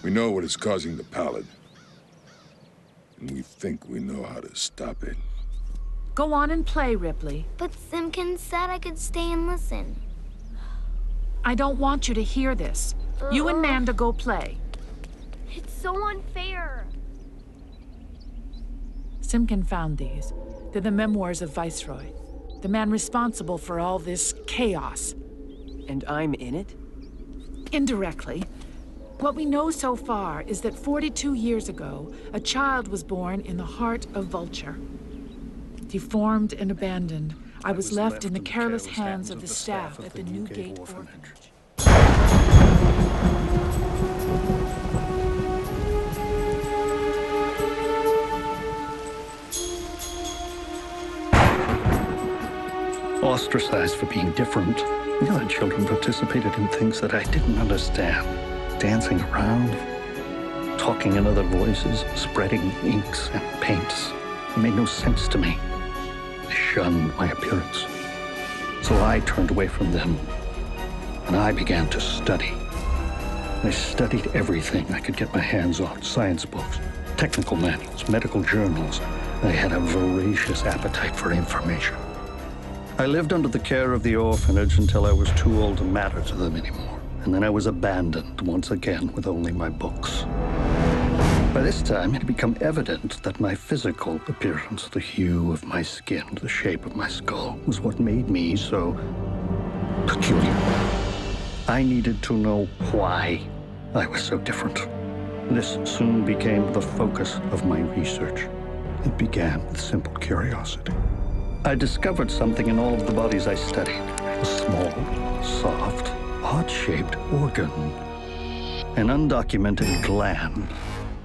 We know what is causing the pallid. And we think we know how to stop it. Go on and play, Ripley. But Simpkins said I could stay and listen. I don't want you to hear this. You and Manda go play. It's so unfair. Simpkin found these. They're the memoirs of Viceroy, the man responsible for all this chaos. And I'm in it? Indirectly. What we know so far is that 42 years ago, a child was born in the heart of Vulture. Deformed and abandoned, I was left in the careless hands of the staff at the Newgate Orphanage. Ostracized for being different, the other children participated in things that I didn't understand. Dancing around, talking in other voices, spreading inks and paints. It made no sense to me. They shunned my appearance. So I turned away from them, and I began to study. I studied everything I could get my hands on: science books, technical manuals, medical journals. I had a voracious appetite for information. I lived under the care of the orphanage until I was too old to matter to them anymore. And then I was abandoned once again with only my books. By this time, it had become evident that my physical appearance, the hue of my skin, the shape of my skull, was what made me so peculiar. I needed to know why I was so different. This soon became the focus of my research. It began with simple curiosity. I discovered something in all of the bodies I studied. A small, soft, odd-shaped organ. An undocumented gland.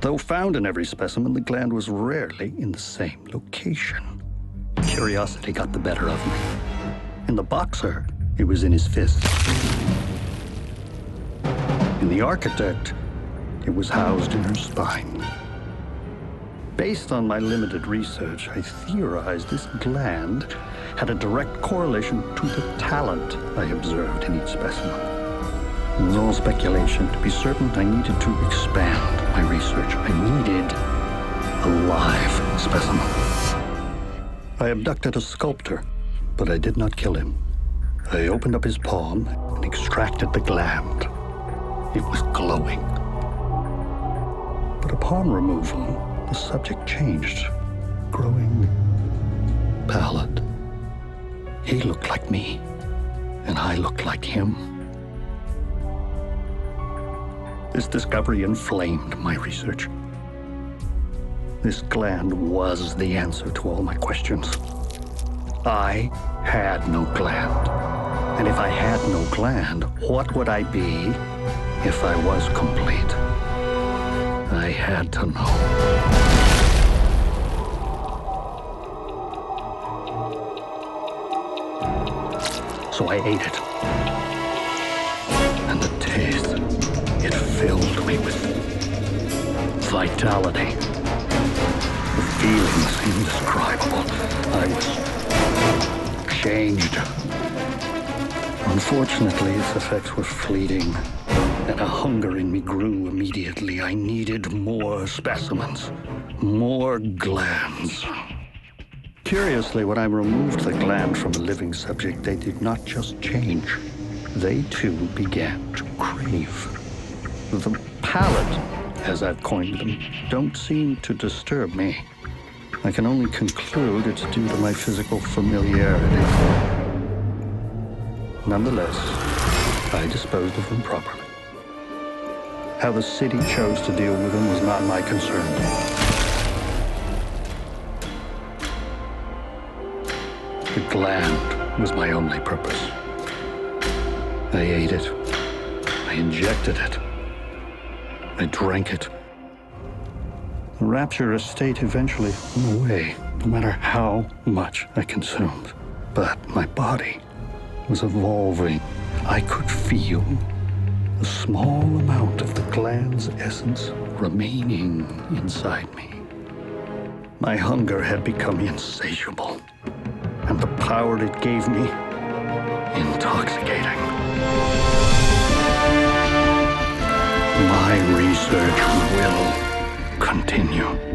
Though found in every specimen, the gland was rarely in the same location. Curiosity got the better of me. In the boxer, it was in his fist. In the architect, it was housed in her spine. Based on my limited research, I theorized this gland had a direct correlation to the talent I observed in each specimen. It was all speculation. To be certain, I needed to expand my research. I needed a live specimen. I abducted a sculptor, but I did not kill him. I opened up his palm and extracted the gland. It was glowing. But upon removal, the subject changed, growing pallid. He looked like me, and I looked like him. This discovery inflamed my research. This gland was the answer to all my questions. I had no gland. And if I had no gland, what would I be if I was complete? I had to know. So I ate it. And the taste, it filled me with vitality. The feelings indescribable. I was changed. Unfortunately, its effects were fleeting. And a hunger in me grew immediately. I needed more specimens, more glands. Curiously, when I removed the gland from a living subject, they did not just change. They, too, began to crave. The pallid, as I've coined them, don't seem to disturb me. I can only conclude it's due to my physical familiarity. Nonetheless, I disposed of them properly. How the city chose to deal with them was not my concern. The gland was my only purpose. I ate it. I injected it. I drank it. The rapturous state eventually went away, no matter how much I consumed. But my body was evolving. I could feel a small amount of the gland's essence remaining inside me. My hunger had become insatiable, and the power it gave me, intoxicating. My research will continue.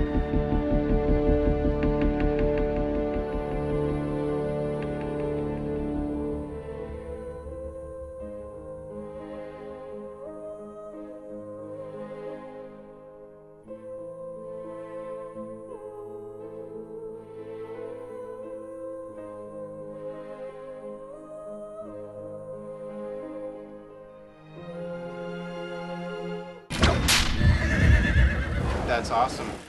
That's awesome.